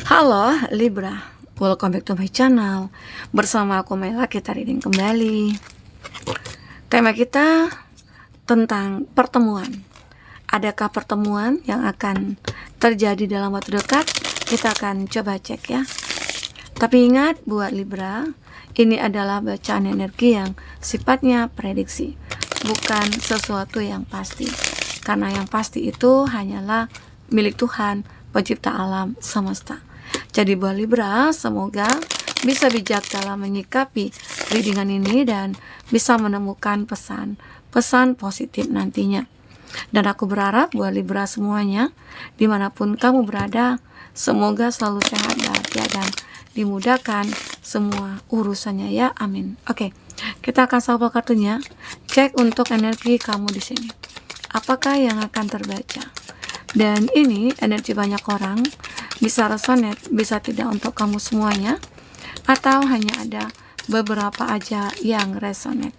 Halo Libra, welcome back to my channel. Bersama aku Mela, kita reading kembali. Tema kita tentang pertemuan. Adakah pertemuan yang akan terjadi dalam waktu dekat? Kita akan coba cek ya. Tapi ingat buat Libra, ini adalah bacaan energi yang sifatnya prediksi, bukan sesuatu yang pasti. Karena yang pasti itu hanyalah milik Tuhan, pencipta alam semesta. Jadi buat Libra, semoga bisa bijak dalam menyikapi readingan ini dan bisa menemukan pesan positif nantinya. Dan aku berharap buat Libra semuanya, dimanapun kamu berada, semoga selalu sehat, bahagia, dan dimudahkan semua urusannya ya, amin. Oke, kita akan shuffle kartunya. Cek untuk energi kamu di sini. Apakah yang akan terbaca? Dan ini energi banyak orang, bisa resonate, bisa tidak untuk kamu semuanya, atau hanya ada beberapa aja yang resonate.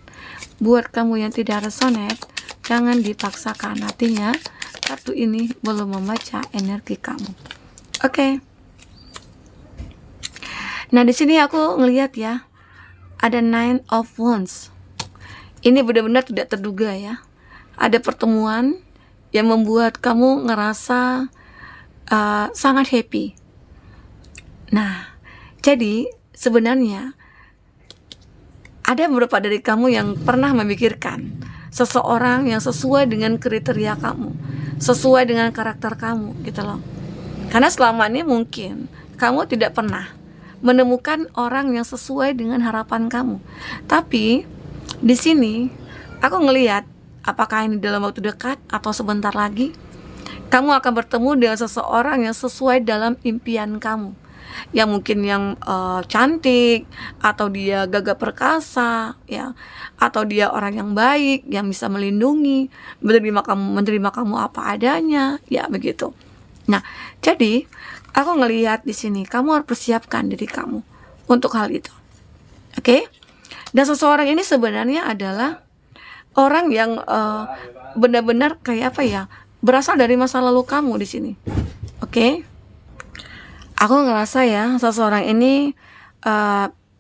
Buat kamu yang tidak resonate, jangan dipaksakan, artinya kartu ini belum membaca energi kamu. Oke. Nah, di sini aku ngelihat ya, ada Nine of Wands. Ini benar-benar tidak terduga ya. Ada pertemuan yang membuat kamu ngerasa sangat happy. Nah, jadi sebenarnya ada beberapa dari kamu yang pernah memikirkan seseorang yang sesuai dengan kriteria kamu, sesuai dengan karakter kamu, gitu loh. Karena selama ini mungkin kamu tidak pernah menemukan orang yang sesuai dengan harapan kamu. Tapi di sini aku ngelihat, apakah ini dalam waktu dekat atau sebentar lagi, kamu akan bertemu dengan seseorang yang sesuai dalam impian kamu. Yang mungkin yang cantik, atau dia gagah perkasa, ya, atau dia orang yang baik, yang bisa melindungi, menerima kamu apa adanya, ya begitu. Nah, jadi aku ngelihat di sini kamu harus persiapkan diri kamu untuk hal itu. Oke? Dan seseorang ini sebenarnya adalah orang yang benar-benar kayak apa ya, berasal dari masa lalu kamu di sini. Oke? Aku ngerasa ya, seseorang ini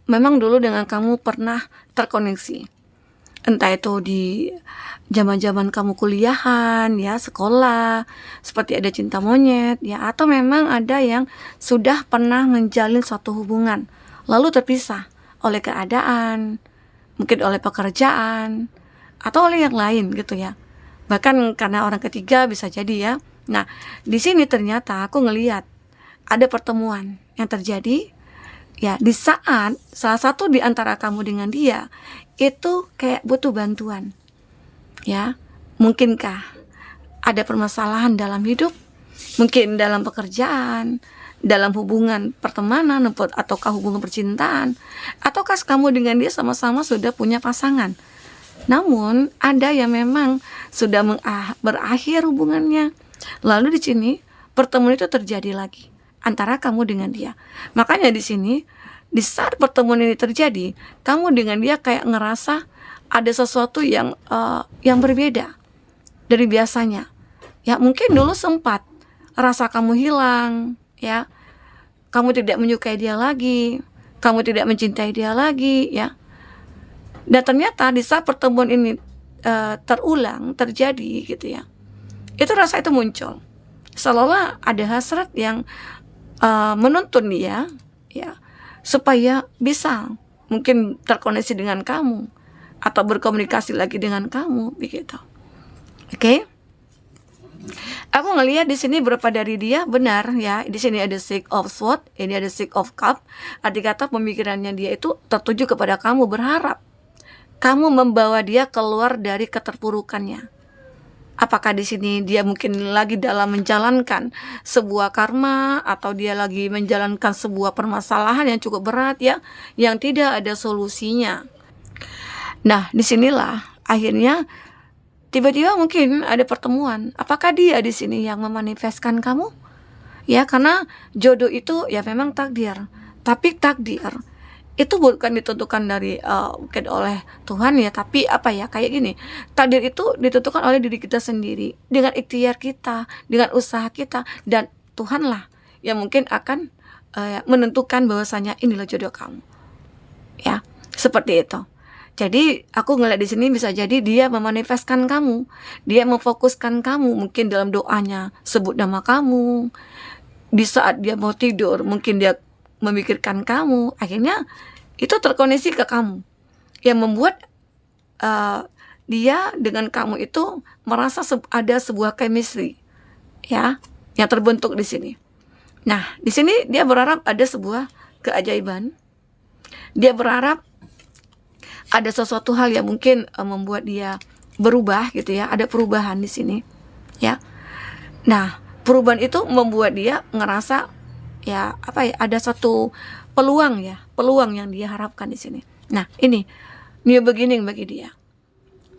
memang dulu dengan kamu pernah terkoneksi. Entah itu di zaman-zaman kamu kuliahan, ya, sekolah, seperti ada cinta monyet, ya, atau memang ada yang sudah pernah menjalin suatu hubungan, lalu terpisah oleh keadaan, mungkin oleh pekerjaan, atau oleh yang lain gitu ya. Bahkan karena orang ketiga bisa jadi ya. Nah, di sini ternyata aku ngelihat ada pertemuan yang terjadi ya di saat salah satu di antara kamu dengan dia itu kayak butuh bantuan. Ya, mungkinkah ada permasalahan dalam hidup, mungkin dalam pekerjaan, dalam hubungan pertemanan, ataukah hubungan percintaan, ataukah kamu dengan dia sama-sama sudah punya pasangan. Namun ada yang memang sudah berakhir hubungannya. Lalu di sini pertemuan itu terjadi lagi antara kamu dengan dia. Makanya di sini di saat pertemuan ini terjadi, kamu dengan dia kayak ngerasa ada sesuatu yang berbeda dari biasanya. Ya, mungkin dulu sempat rasa kamu hilang, ya. Kamu tidak menyukai dia lagi, kamu tidak mencintai dia lagi, ya. Dan ternyata di saat pertemuan ini terulang, terjadi gitu ya, itu rasa itu muncul, seolah-olah ada hasrat yang menuntun dia, ya, supaya bisa mungkin terkoneksi dengan kamu atau berkomunikasi lagi dengan kamu, begitu. Oke? Aku ngelihat di sini beberapa dari dia benar ya. Di sini ada Six of Swords, ini ada Six of Cup. Arti kata pemikirannya dia itu tertuju kepada kamu, berharap kamu membawa dia keluar dari keterpurukannya. Apakah di sini dia mungkin lagi dalam menjalankan sebuah karma, atau dia lagi menjalankan sebuah permasalahan yang cukup berat ya, yang tidak ada solusinya. Nah, disinilah akhirnya tiba-tiba mungkin ada pertemuan. Apakah dia di sini yang memanifestkan kamu? Ya, karena jodoh itu ya memang takdir. Tapi takdir itu bukan ditentukan dari mungkin oleh Tuhan ya, tapi apa ya, kayak gini, takdir itu ditentukan oleh diri kita sendiri, dengan ikhtiar kita, dengan usaha kita, dan Tuhanlah yang mungkin akan menentukan bahwasanya inilah jodoh kamu, ya, seperti itu. Jadi aku ngeliat di sini bisa jadi dia memanifestkan kamu, dia memfokuskan kamu, mungkin dalam doanya sebut nama kamu, di saat dia mau tidur mungkin dia memikirkan kamu, akhirnya itu terkoneksi ke kamu, yang membuat dia dengan kamu itu merasa ada sebuah chemistry, ya, yang terbentuk di sini. Nah, di sini dia berharap ada sebuah keajaiban. Dia berharap ada sesuatu hal yang mungkin membuat dia berubah gitu ya, ada perubahan di sini, ya. Nah, perubahan itu membuat dia ngerasa ya apa ya, ada satu peluang ya, peluang yang dia harapkan di sini. Nah, ini new beginning bagi dia.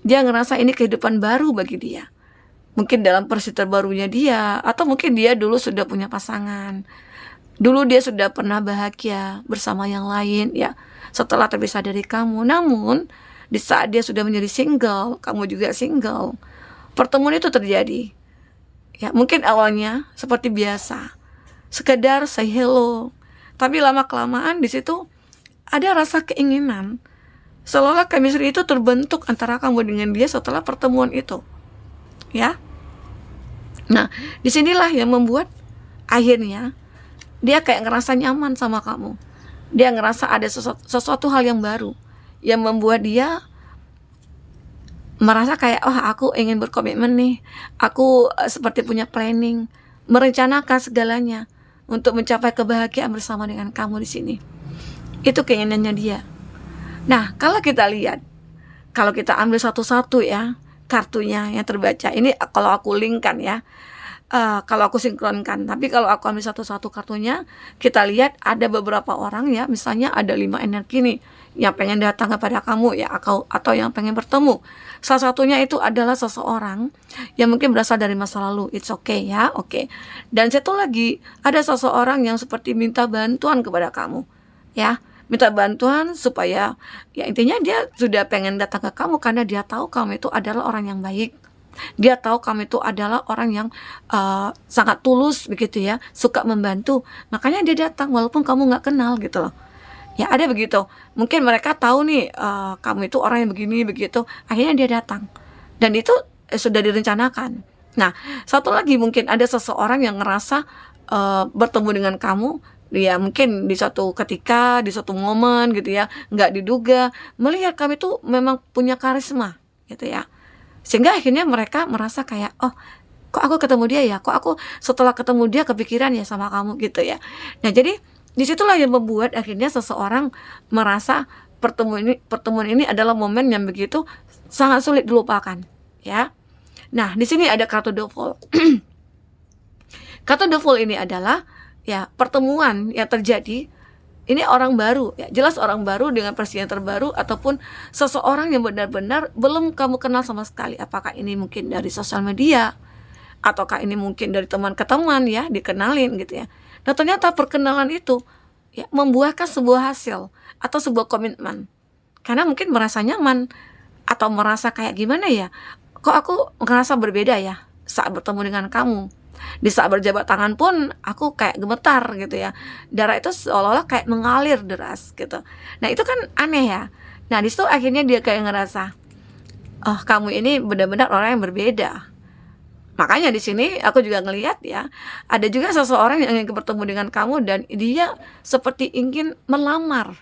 Dia ngerasa ini kehidupan baru bagi dia. Mungkin dalam versi terbarunya dia, atau mungkin dia dulu sudah punya pasangan. Dulu dia sudah pernah bahagia bersama yang lain ya, setelah terpisah dari kamu. Namun di saat dia sudah menjadi single, kamu juga single, pertemuan itu terjadi. Ya, mungkin awalnya seperti biasa, sekedar say hello, tapi lama-kelamaan di situ ada rasa keinginan, seolah-olah chemistry itu terbentuk antara kamu dengan dia setelah pertemuan itu, ya. Nah, disinilah yang membuat akhirnya dia kayak ngerasa nyaman sama kamu. Dia ngerasa ada sesuatu hal yang baru yang membuat dia merasa kayak, oh aku ingin berkomitmen nih. Aku seperti punya planning, merencanakan segalanya untuk mencapai kebahagiaan bersama dengan kamu di sini. Itu keinginannya dia. Nah, kalau kita lihat, kalau kita ambil satu-satu ya kartunya yang terbaca. Ini kalau aku linkkan ya. Kalau aku sinkronkan, tapi kalau aku ambil satu-satu kartunya, kita lihat ada beberapa orang ya, misalnya ada 5 energi nih yang pengen datang kepada kamu ya, atau yang pengen bertemu. Salah satunya itu adalah seseorang yang mungkin berasal dari masa lalu. It's okay ya, oke. Dan satu lagi ada seseorang yang seperti minta bantuan kepada kamu, ya, minta bantuan supaya ya intinya dia sudah pengen datang ke kamu karena dia tahu kamu itu adalah orang yang baik. Dia tahu kamu itu adalah orang yang sangat tulus begitu ya, suka membantu. Makanya dia datang walaupun kamu nggak kenal gitu loh. Ya ada begitu. Mungkin mereka tahu nih kamu itu orang yang begini begitu. Akhirnya dia datang. Dan itu sudah direncanakan. Nah, satu lagi mungkin ada seseorang yang ngerasa bertemu dengan kamu. Dia mungkin di suatu ketika, di suatu momen gitu ya, nggak diduga, melihat kamu itu memang punya karisma gitu ya. Sehingga akhirnya mereka merasa kayak, oh kok aku ketemu dia ya, kok aku setelah ketemu dia kepikiran ya sama kamu gitu ya. Nah jadi disitulah yang membuat akhirnya seseorang merasa pertemuan ini adalah momen yang begitu sangat sulit dilupakan ya. Nah di sini ada kartu The Fool. Kartu The Fool ini adalah ya pertemuan yang terjadi. Ini orang baru, ya jelas orang baru dengan versi yang terbaru, ataupun seseorang yang benar-benar belum kamu kenal sama sekali. Apakah ini mungkin dari sosial media, ataukah ini mungkin dari teman ke teman ya, dikenalin gitu ya. Nah ternyata perkenalan itu ya membuahkan sebuah hasil atau sebuah komitmen. Karena mungkin merasa nyaman atau merasa kayak gimana ya, kok aku ngerasa berbeda ya saat bertemu dengan kamu. Di saat berjabat tangan pun aku kayak gemetar gitu ya, darah itu seolah-olah kayak mengalir deras gitu. Nah itu kan aneh ya. Nah disitu akhirnya dia kayak ngerasa, oh kamu ini benar-benar orang yang berbeda. Makanya di sini aku juga ngelihat ya, ada juga seseorang yang ingin bertemu dengan kamu dan dia seperti ingin melamar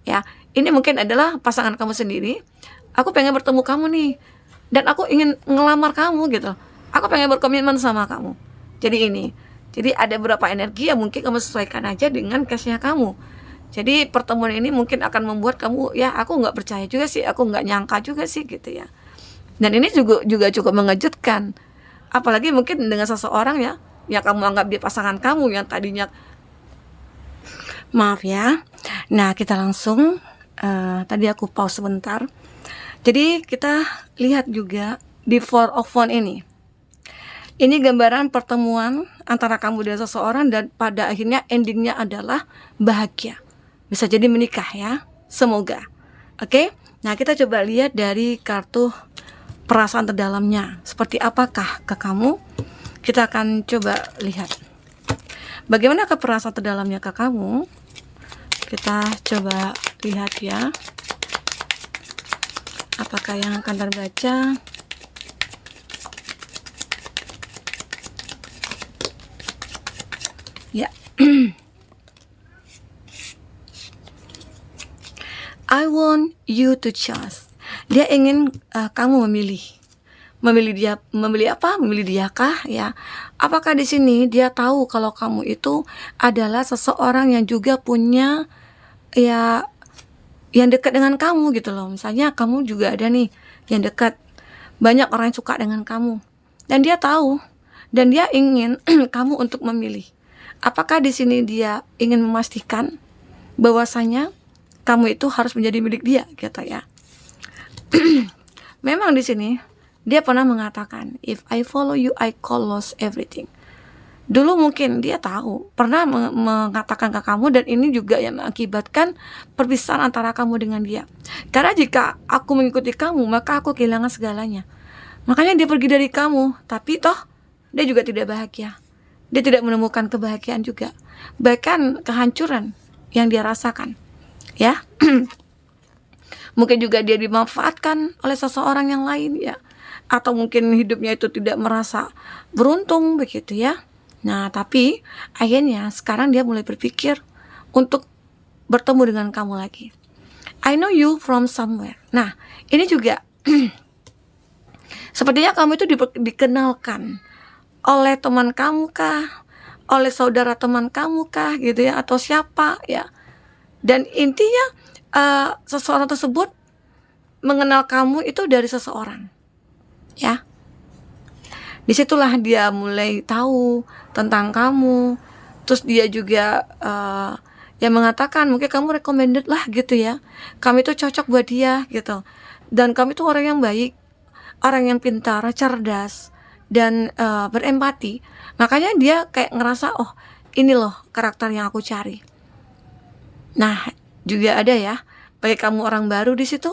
ya. Ini mungkin adalah pasangan kamu sendiri. Aku pengen bertemu kamu nih, dan aku ingin ngelamar kamu gitu. Aku pengen berkomitmen sama kamu. Jadi ada beberapa energi yang mungkin kamu sesuaikan aja dengan case-nya kamu. Jadi pertemuan ini mungkin akan membuat kamu, ya aku nggak percaya juga sih, aku nggak nyangka juga sih gitu ya. Dan ini juga cukup mengejutkan. Apalagi mungkin dengan seseorang ya, yang kamu anggap dia pasangan kamu yang tadinya. Maaf ya. Nah kita langsung, tadi aku pause sebentar. Jadi kita lihat juga di Four of Wands ini. Ini gambaran pertemuan antara kamu dan seseorang, dan pada akhirnya endingnya adalah bahagia. Bisa jadi menikah ya, semoga. Oke, nah kita coba lihat dari kartu perasaan terdalamnya. Seperti apakah ke kamu? Kita akan coba lihat. Bagaimana perasaan terdalamnya ke kamu? Kita coba lihat ya. Apakah yang akan terbaca? Ya. I want you to choose. Dia ingin kamu memilih dia, memilih apa? Memilih dia kah ya? Apakah di sini dia tahu kalau kamu itu adalah seseorang yang juga punya ya yang dekat dengan kamu gitu loh. Misalnya kamu juga ada nih yang dekat, banyak orang yang suka dengan kamu, dan dia tahu, dan dia ingin kamu untuk memilih. Apakah di sini dia ingin memastikan bahwasanya kamu itu harus menjadi milik dia gitu ya? Memang di sini dia pernah mengatakan, if I follow you, I call lost everything. Dulu mungkin dia tahu, pernah mengatakan ke kamu, dan ini juga yang mengakibatkan perpisahan antara kamu dengan dia. Karena jika aku mengikuti kamu, maka aku kehilangan segalanya. Makanya dia pergi dari kamu, tapi toh dia juga tidak bahagia. Dia tidak menemukan kebahagiaan juga. Bahkan kehancuran yang dia rasakan. Ya. Mungkin juga dia dimanfaatkan oleh seseorang yang lain ya. Atau mungkin hidupnya itu tidak merasa beruntung begitu ya. Nah, tapi akhirnya sekarang dia mulai berpikir untuk bertemu dengan kamu lagi. I know you from somewhere. Nah, ini juga sepertinya kamu itu dikenalkan oleh teman kamu kah, oleh saudara teman kamu kah gitu ya, atau siapa ya. Dan intinya seseorang tersebut mengenal kamu itu dari seseorang ya. Disitulah dia mulai tahu tentang kamu. Terus dia juga yang mengatakan mungkin kamu recommended lah gitu ya, kamu itu cocok buat dia gitu. Dan kamu itu orang yang baik, orang yang pintar, cerdas, dan berempati. Makanya dia kayak ngerasa, oh ini loh karakter yang aku cari. Nah juga ada ya, bagi kamu orang baru di situ,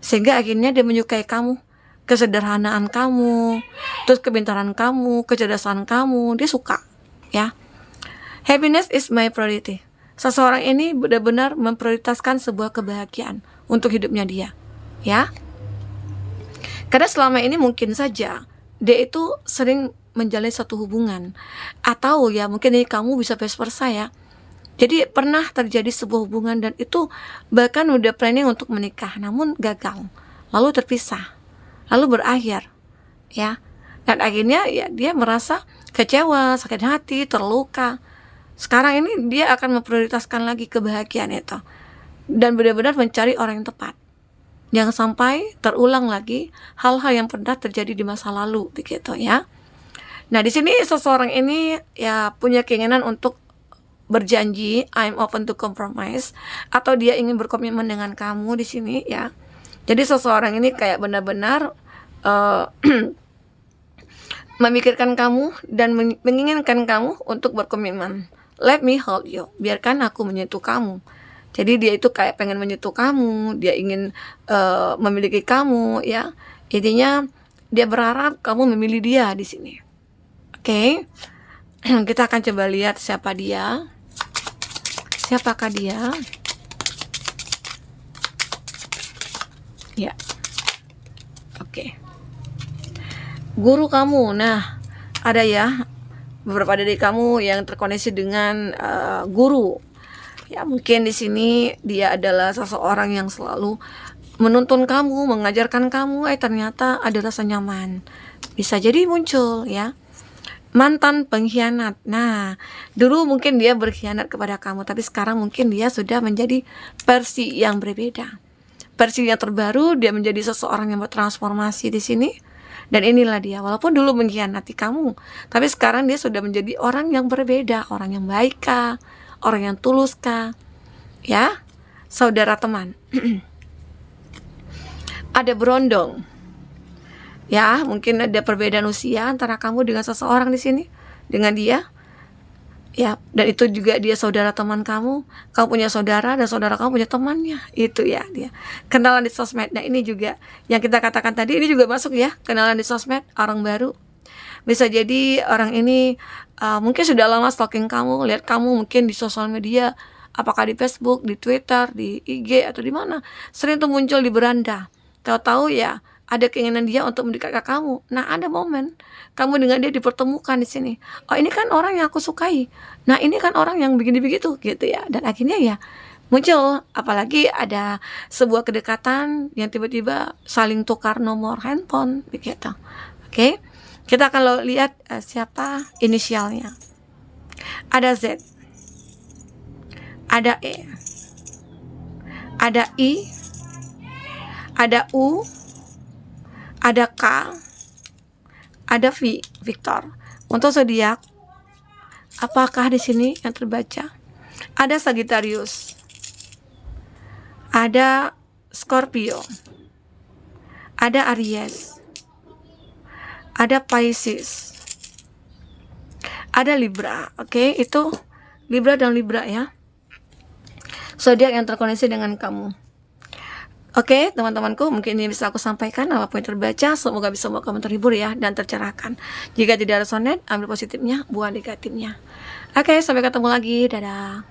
sehingga akhirnya dia menyukai kamu, kesederhanaan kamu, terus kepintaran kamu, kecerdasan kamu, dia suka ya. Happiness is my priority. Seseorang ini benar-benar memprioritaskan sebuah kebahagiaan untuk hidupnya dia ya. Karena selama ini mungkin saja dia itu sering menjalin satu hubungan, atau ya mungkin ini kamu bisa vice versa ya. Jadi pernah terjadi sebuah hubungan, dan itu bahkan udah planning untuk menikah, namun gagal, lalu terpisah, lalu berakhir ya. Dan akhirnya ya dia merasa kecewa, sakit hati, terluka. Sekarang ini dia akan memprioritaskan lagi kebahagiaan itu, dan benar-benar mencari orang yang tepat. Jangan sampai terulang lagi hal-hal yang pernah terjadi di masa lalu begitu ya. Nah, di sini seseorang ini ya punya keinginan untuk berjanji, I'm open to compromise, atau dia ingin berkomitmen dengan kamu di sini ya. Jadi seseorang ini kayak benar-benar memikirkan kamu dan menginginkan kamu untuk berkomitmen. Let me hold you, biarkan aku menyentuh kamu. Jadi dia itu kayak pengen menyentuh kamu, dia ingin memiliki kamu ya. Intinya dia berharap kamu memilih dia di sini. Oke. Kita akan coba lihat siapa dia. Siapakah dia? Ya. Oke. Guru kamu. Nah, ada ya beberapa dari kamu yang terkoneksi dengan guru. Ya, mungkin di sini dia adalah seseorang yang selalu menuntun kamu, mengajarkan kamu, ternyata ada rasa nyaman. Bisa jadi muncul ya. Mantan pengkhianat. Nah, dulu mungkin dia berkhianat kepada kamu, tapi sekarang mungkin dia sudah menjadi versi yang berbeda. Versi yang terbaru, dia menjadi seseorang yang bertransformasi di sini. Dan inilah dia, walaupun dulu mengkhianati kamu, tapi sekarang dia sudah menjadi orang yang berbeda, orang yang baik kah, orang yang tulus kah? Ya, saudara teman. Ada berondong. Ya, mungkin ada perbedaan usia antara kamu dengan seseorang di sini, dengan dia. Ya, dan itu juga dia saudara teman kamu. Kamu punya saudara, dan saudara kamu punya temannya. Itu ya dia. Kenalan di sosmed. Nah, ini juga yang kita katakan tadi, ini juga masuk ya. Kenalan di sosmed, orang baru. Bisa jadi orang ini mungkin sudah lama stalking kamu, lihat kamu mungkin di sosial media, apakah di Facebook, di Twitter, di IG atau di mana, sering tuh muncul di beranda. Tahu-tahu ya ada keinginan dia untuk mendekat ke kamu. Nah, ada momen kamu dengan dia dipertemukan di sini. Oh, ini kan orang yang aku sukai. Nah, ini kan orang yang begini begitu gitu ya. Dan akhirnya ya muncul, apalagi ada sebuah kedekatan yang tiba-tiba saling tukar nomor handphone begitu. Oke. Kita akan lihat siapa inisialnya. Ada Z, ada E, ada I, ada U, ada K, ada V, Victor. Untuk zodiak, apakah di sini yang terbaca? Ada Sagittarius, ada Scorpio, ada Aries, ada Pisces, ada Libra. Oke, itu Libra dan Libra ya, zodiak yang terkoneksi dengan kamu. Oke, teman-temanku, mungkin ini bisa aku sampaikan apapun yang terbaca. Semoga bisa membuat kamu terhibur ya dan tercerahkan. Jika tidak resonate, ambil positifnya, buang negatifnya. Oke, sampai ketemu lagi. Dadah.